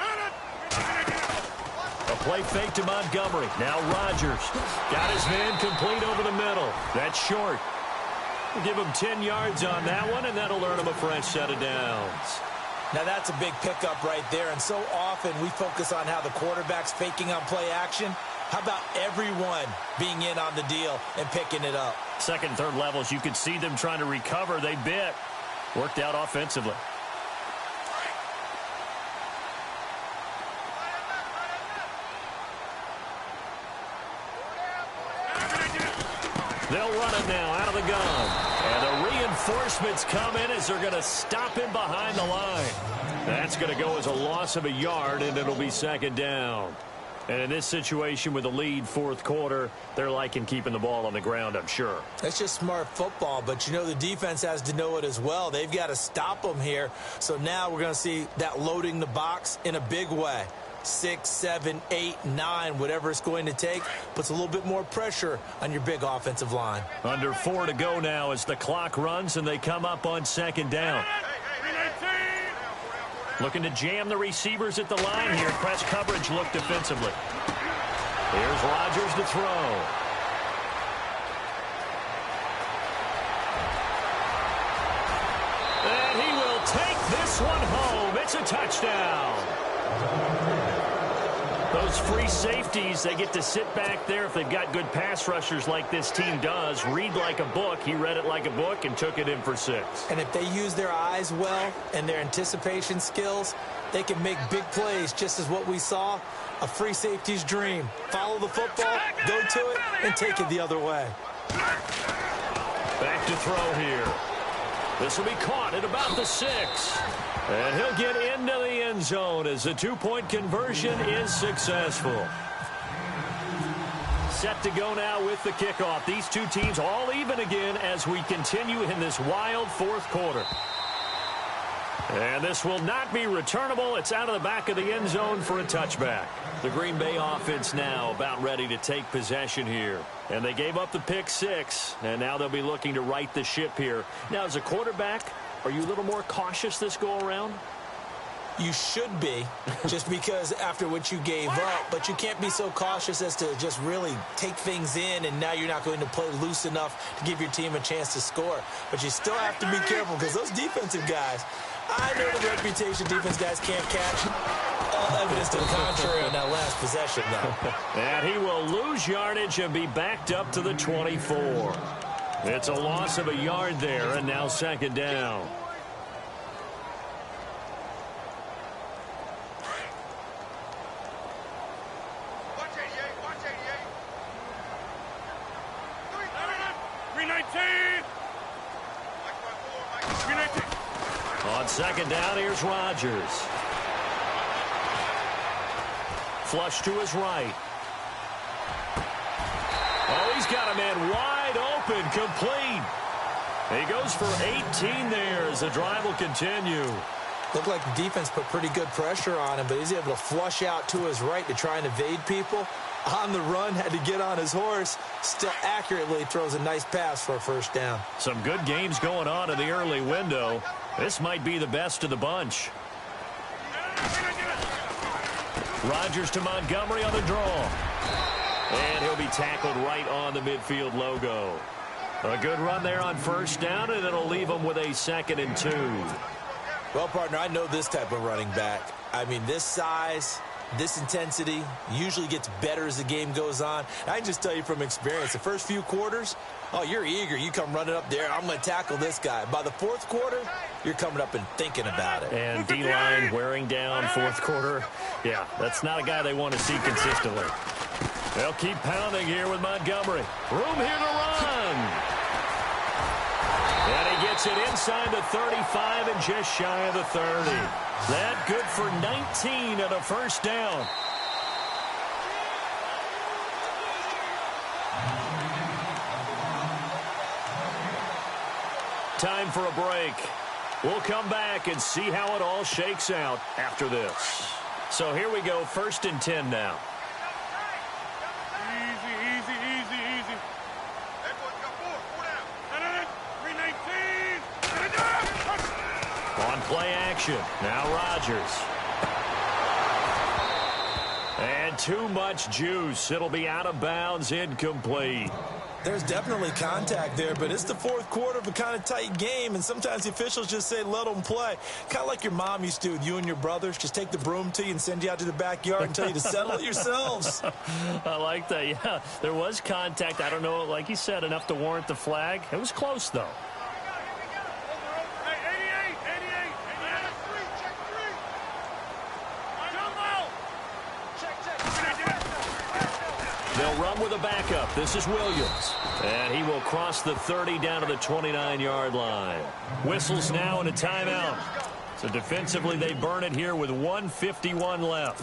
A play fake to Montgomery. Now Rodgers. Got his man complete over the middle. That's short. We'll give him 10 yards on that one, and that'll earn him a fresh set of downs. Now that's a big pickup right there, and so often we focus on how the quarterback's faking on play action. How about everyone being in on the deal and picking it up? 2nd and 3rd levels, you could see them trying to recover. They bit. Worked out offensively. They'll run it now out of the gun. And they're Reinforcements come in as they're going to stop him behind the line. That's going to go as a loss of a yard, and it'll be second down. And in this situation with the lead fourth quarter, they're liking keeping the ball on the ground, I'm sure. That's just smart football, but you know the defense has to know it as well. They've got to stop them here. So now we're going to see that loading the box in a big way. 6, 7, 8, 9, whatever it's going to take, puts a little bit more pressure on your big offensive line. Under 4 to go now as the clock runs and they come up on second down. Looking to jam the receivers at the line here. Press coverage look defensively. Here's Rodgers to throw. And he will take this one home. It's a touchdown. Those free safeties, they get to sit back there if they've got good pass rushers like this team does. Read like a book. He read it like a book and took it in for 6. And if they use their eyes well and their anticipation skills, they can make big plays, just as what we saw, a free safety's dream. Follow the football, go to it, and take it the other way. Back to throw here. This will be caught at about the 6. And he'll get into the end zone as the 2-point conversion is successful. Set to go now with the kickoff. These two teams all even again as we continue in this wild fourth quarter. And this will not be returnable. It's out of the back of the end zone for a touchback. The Green Bay offense now about ready to take possession here. And they gave up the pick 6, and now they'll be looking to right the ship here. Now, as a quarterback, are you a little more cautious this go-around? You should be, just because after what you gave up, but you can't be so cautious as to just really take things in, and now you're not going to play loose enough to give your team a chance to score. But you still have to be careful because those defensive guys, I know the reputation defense guys can't catch. All evidence to the contrary on that last possession, though. And he will lose yardage and be backed up to the 24. It's a loss of a yard there, and now second down. Watch 88, watch 88. 319. 319. On second down, here's Rodgers. Flush to his right. Oh, he's got a man wide open, complete. He goes for 18 there as the drive will continue. Looked like the defense put pretty good pressure on him, but he's able to flush out to his right to try and evade people. On the run, had to get on his horse. Still accurately throws a nice pass for a first down. Some good games going on in the early window. This might be the best of the bunch. Rodgers to Montgomery on the draw. And he'll be tackled right on the midfield logo. A good run there on first down, and it'll leave him with a 2nd and 2. Well, partner, I know this type of running back. I mean, this size, this intensity usually gets better as the game goes on. I can just tell you from experience, the first few quarters, oh, you're eager. You come running up there. I'm going to tackle this guy. By the fourth quarter, you're coming up and thinking about it. And D-line wearing down fourth quarter. Yeah, that's not a guy they want to see consistently. They'll keep pounding here with Montgomery. Room here to run. And he gets it inside the 35 and just shy of the 30. That good for 19 and a first down. Time for a break. We'll come back and see how it all shakes out after this. So here we go, 1st and 10 now. Easy. That boy's got 4 down. 319. On play action, now Rodgers. And too much juice. It'll be out of bounds, incomplete. There's definitely contact there, but it's the fourth quarter of a kind of tight game, and sometimes the officials just say, let them play. Kind of like your mom used to with you and your brothers. Just take the broom to you and send you out to the backyard and tell you to settle it yourselves. I like that, yeah. There was contact. I don't know, like you said, enough to warrant the flag. It was close, though. Hey, 88. Check 3. They'll run with a backup. This is Williams. And he will across the 30 down to the 29-yard line. Whistles now and a timeout. So defensively, they burn it here with 1:51 left.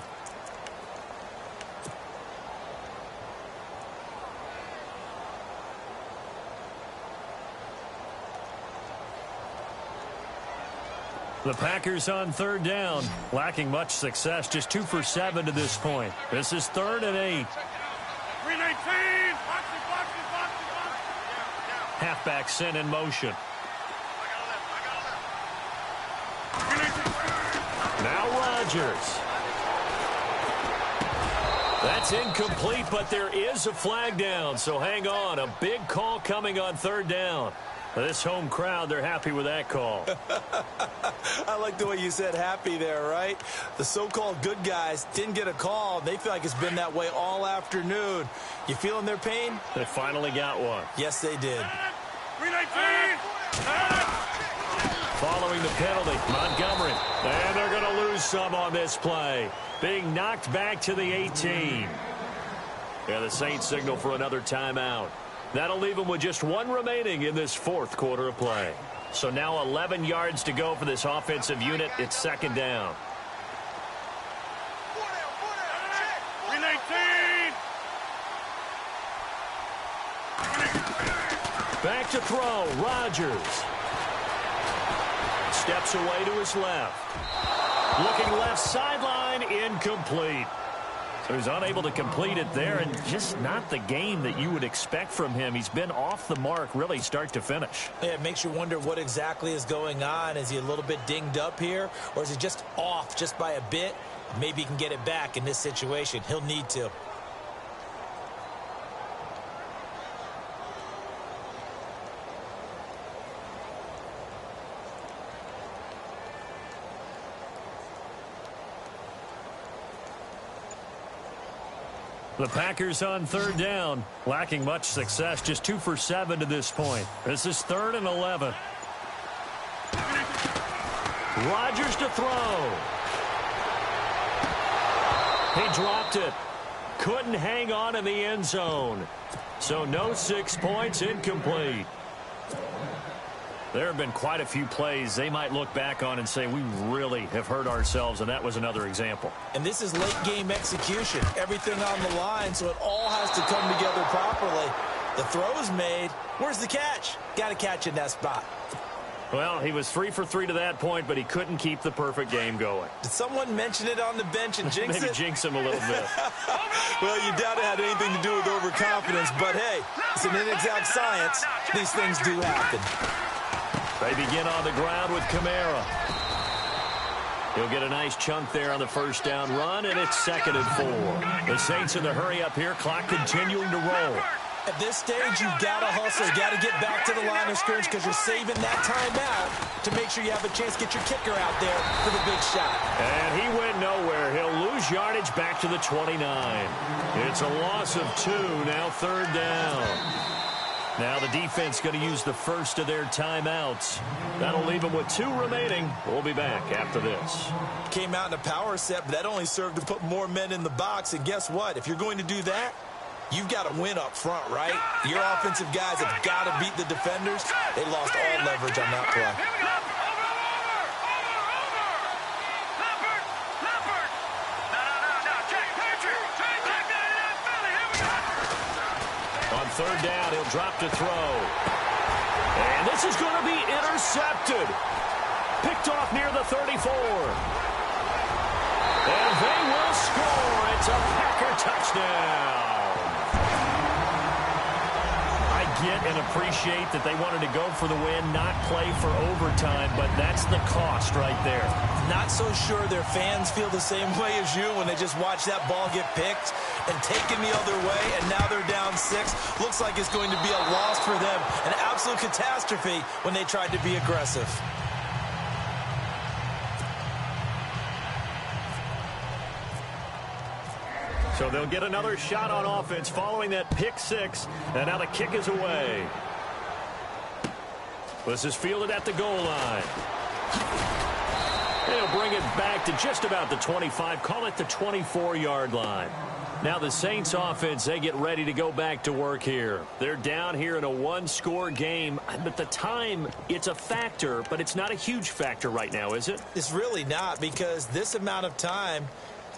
The Packers on third down, lacking much success, just 2 for 7 to this point. This is 3rd and 8. 319. Halfback sent in motion. Now Rodgers. That's incomplete, but there is a flag down, so hang on. A big call coming on third down. This home crowd, they're happy with that call. I like the way you said happy there, right? The so-called good guys didn't get a call. They feel like it's been that way all afternoon. You feeling their pain? They finally got one. Yes, they did. 319. Following the penalty, Montgomery. And they're going to lose some on this play. Being knocked back to the 18. Yeah, the Saints signal for another timeout. That'll leave them with just 1 remaining in this 4th quarter of play. So now 11 yards to go for this offensive unit. It's 2nd down. 319. Back to throw. Rodgers. Steps away to his left. Looking left sideline. Incomplete. So he's unable to complete it there, and just not the game that you would expect from him. He's been off the mark really start to finish. Yeah, it makes you wonder what exactly is going on. Is he a little bit dinged up here, or is he just off just by a bit? Maybe he can get it back in this situation. He'll need to. The Packers on third down, lacking much success, just 2 for 7 to this point. This is 3rd and 11. Rodgers to throw. He dropped it. Couldn't hang on in the end zone. So no 6 points, incomplete. There have been quite a few plays they might look back on and say, we really have hurt ourselves, and that was another example. And this is late-game execution. Everything on the line, so it all has to come together properly. The throw's made. Where's the catch? Got to catch in that spot. Well, he was 3 for 3 to that point, but he couldn't keep the perfect game going. Did someone mention it on the bench and jinx it? Maybe jinx him a little bit. Well, you doubt it had anything to do with overconfidence, but hey, it's an inexact science. These things do happen. They begin on the ground with Kamara. He'll get a nice chunk there on the first down run, and it's 2nd and 4. The Saints in the hurry up here, clock continuing to roll. At this stage, you've got to hustle. You've got to get back to the line of scrimmage because you're saving that time out to make sure you have a chance to get your kicker out there for the big shot. And he went nowhere. He'll lose yardage back to the 29. It's a loss of 2, now 3rd down. Now the defense going to use the first of their timeouts. That'll leave them with 2 remaining. We'll be back after this. Came out in a power set, but that only served to put more men in the box. And guess what? If you're going to do that, you've got to win up front, right? Your offensive guys have got to beat the defenders. They lost all leverage on that play. Third down, he'll drop to throw. And this is going to be intercepted. Picked off near the 34. And they will score. It's a Packer touchdown. I get and appreciate that they wanted to go for the win, not play for overtime, but that's the cost right there. Not so sure their fans feel the same way as you when they just watch that ball get picked and taken the other way, and now they're down 6. Looks like it's going to be a loss for them. An absolute catastrophe when they tried to be aggressive. So they'll get another shot on offense following that pick 6, and now the kick is away. This is fielded at the goal line. They'll bring it back to just about the 25, call it the 24-yard line. Now the Saints offense, they get ready to go back to work here. They're down here in a one-score game, but the time, it's a factor, but it's not a huge factor right now, is it? It's really not, because this amount of time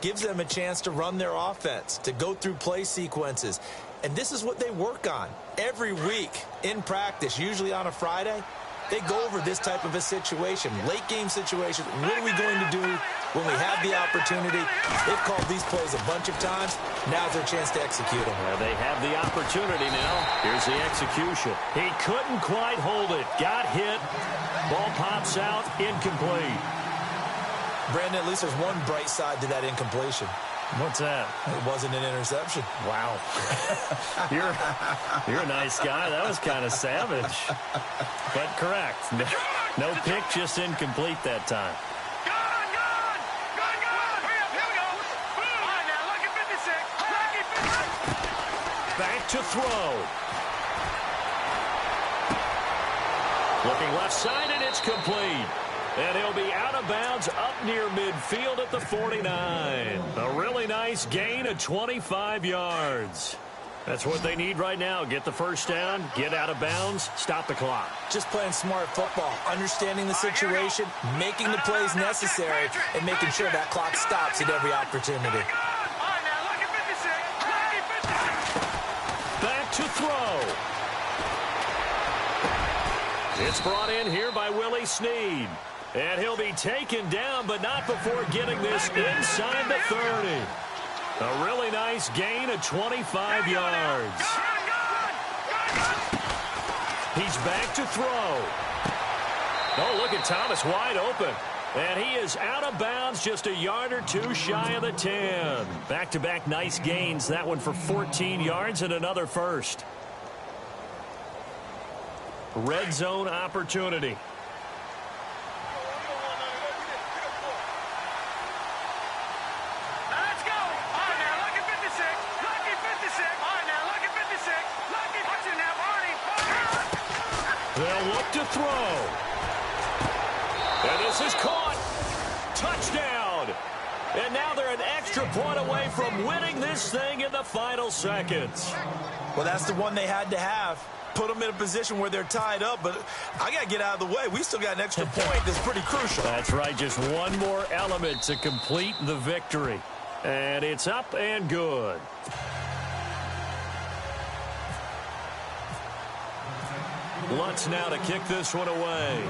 gives them a chance to run their offense, to go through play sequences. And this is what they work on every week in practice, usually on a Friday. They go over this type of a situation, late game situation. What are we going to do when we have the opportunity? They've called these plays a bunch of times. Now's their chance to execute them. Well, they have the opportunity now. Here's the execution. He couldn't quite hold it. Got hit. Ball pops out. Incomplete. Brandon, at least there's one bright side to that incompletion. What's that? It wasn't an interception. Wow. You're a nice guy. That was kind of savage. But correct. No pick, just incomplete that time. Good! Here we go. All right, now, look at 56. Back to throw. Looking left side, and it's complete. And he'll be out of bounds up near midfield at the 49. A really nice gain of 25 yards. That's what they need right now. Get the first down, get out of bounds, stop the clock. Just playing smart football, understanding the situation, making the plays necessary, and making sure that clock stops at every opportunity. All right, now, look at 56. Back to throw. It's brought in here by Willie Snead. And he'll be taken down, but not before getting this inside the 30. A really nice gain of 25 yards. He's back to throw. Oh, look at Thomas wide open. And he is out of bounds, just a yard or two shy of the 10. Back-to-back nice gains. That one for 14 yards and another first. Red zone opportunity. Let's go. All right, now, look at 56. Lucky 56. All right, now, look at 56. Lucky. Watch it now, Barney. They'll look to throw. And this is caught. Touchdown. And now they're an extra point away from winning this thing in the final seconds. Well, that's the one they had to have. Put them in a position where they're tied up, but I got to get out of the way. We still got an extra point that's pretty crucial. That's right, just one more element to complete the victory. And it's up and good. Lutz now to kick this one away.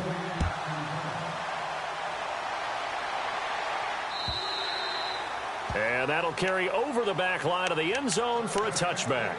And that'll carry over the back line of the end zone for a touchback.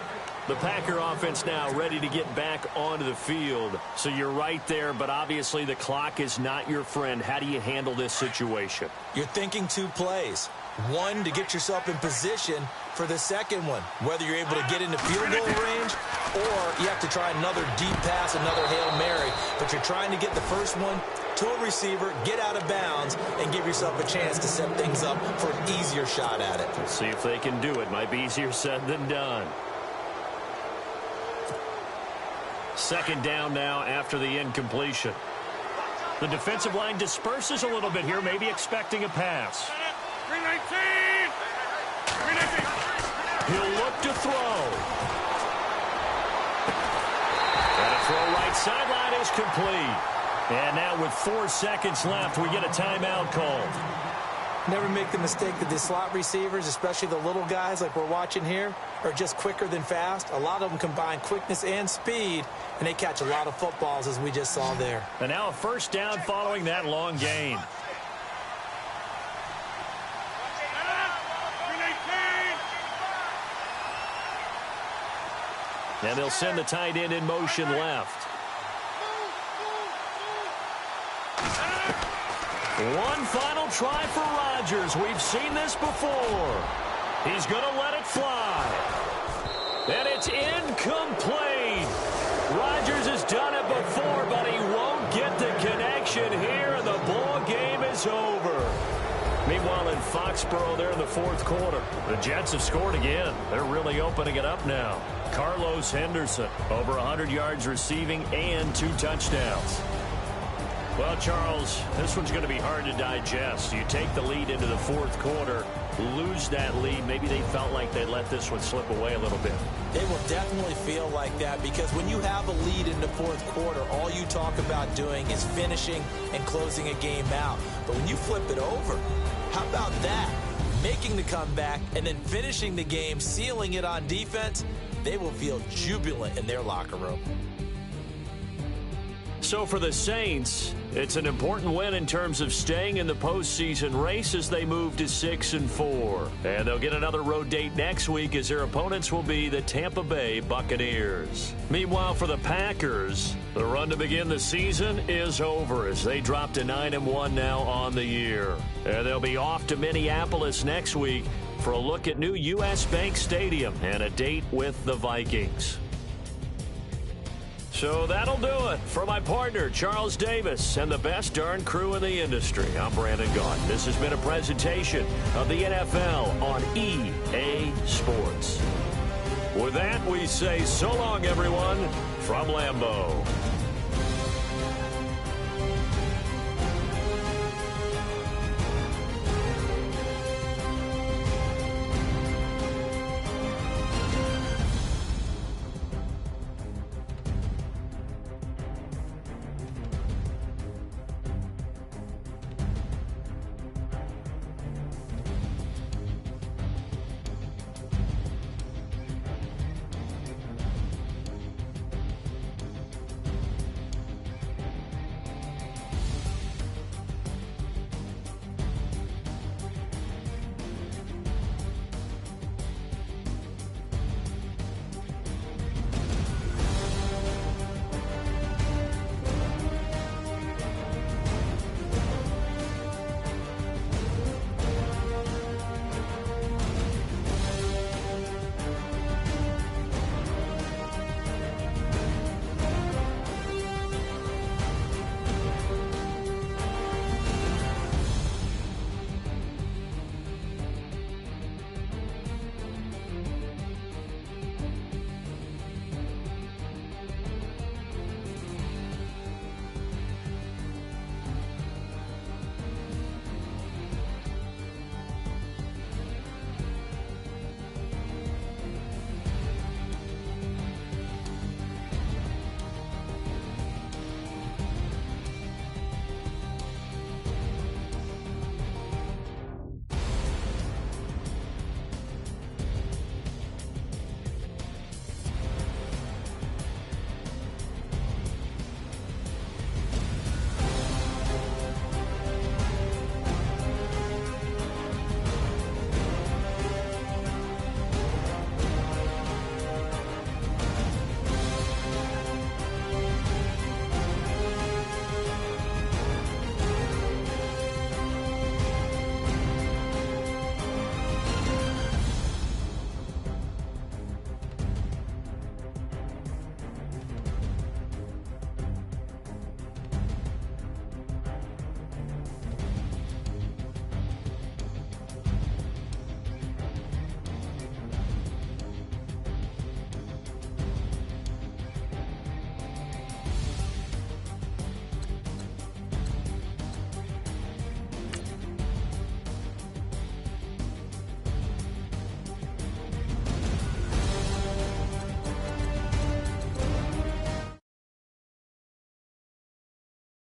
The Packer offense now ready to get back onto the field. So you're right there, but obviously the clock is not your friend. How do you handle this situation? You're thinking two plays. One, to get yourself in position for the second one, whether you're able to get into field goal range or you have to try another deep pass, another Hail Mary. But you're trying to get the first one to a receiver, get out of bounds, and give yourself a chance to set things up for an easier shot at it. Let's see if they can do it. Might be easier said than done. Second down now after the incompletion. The defensive line disperses a little bit here, maybe expecting a pass. 319. 319. He'll look to throw. And a throw right sideline is complete. And now with 4 seconds left, we get a timeout called. Never make the mistake that the slot receivers, especially the little guys like we're watching here, are just quicker than fast. A lot of them combine quickness and speed, and they catch a lot of footballs, as we just saw there. And now a first down following that long gain. And they'll send the tight end in motion left. One final try for Rodgers. We've seen this before. He's going to let it fly. And it's incomplete. Rodgers has done it before, but he won't get the connection here, and the ball game is over. Meanwhile, in Foxborough, they're in the fourth quarter. The Jets have scored again. They're really opening it up now. Carlos Henderson, over 100 yards receiving and 2 touchdowns. Well, Charles, this one's going to be hard to digest. You take the lead into the fourth quarter. lose that lead, maybe they felt like they let this one slip away a little bit. They will definitely feel like that because when you have a lead in the fourth quarter, all you talk about doing is finishing and closing a game out. But when you flip it over, how about that? Making the comeback and then finishing the game, sealing it on defense, they will feel jubilant in their locker room. So for the Saints, it's an important win in terms of staying in the postseason race as they move to 6-4. And they'll get another road date next week as their opponents will be the Tampa Bay Buccaneers. Meanwhile, for the Packers, the run to begin the season is over as they drop to 9-1 now on the year. And they'll be off to Minneapolis next week for a look at new U.S. Bank Stadium and a date with the Vikings. So that'll do it. For my partner, Charles Davis, and the best darn crew in the industry, I'm Brandon Gaudin. This has been a presentation of the NFL on EA Sports. With that, we say so long, everyone, from Lambeau.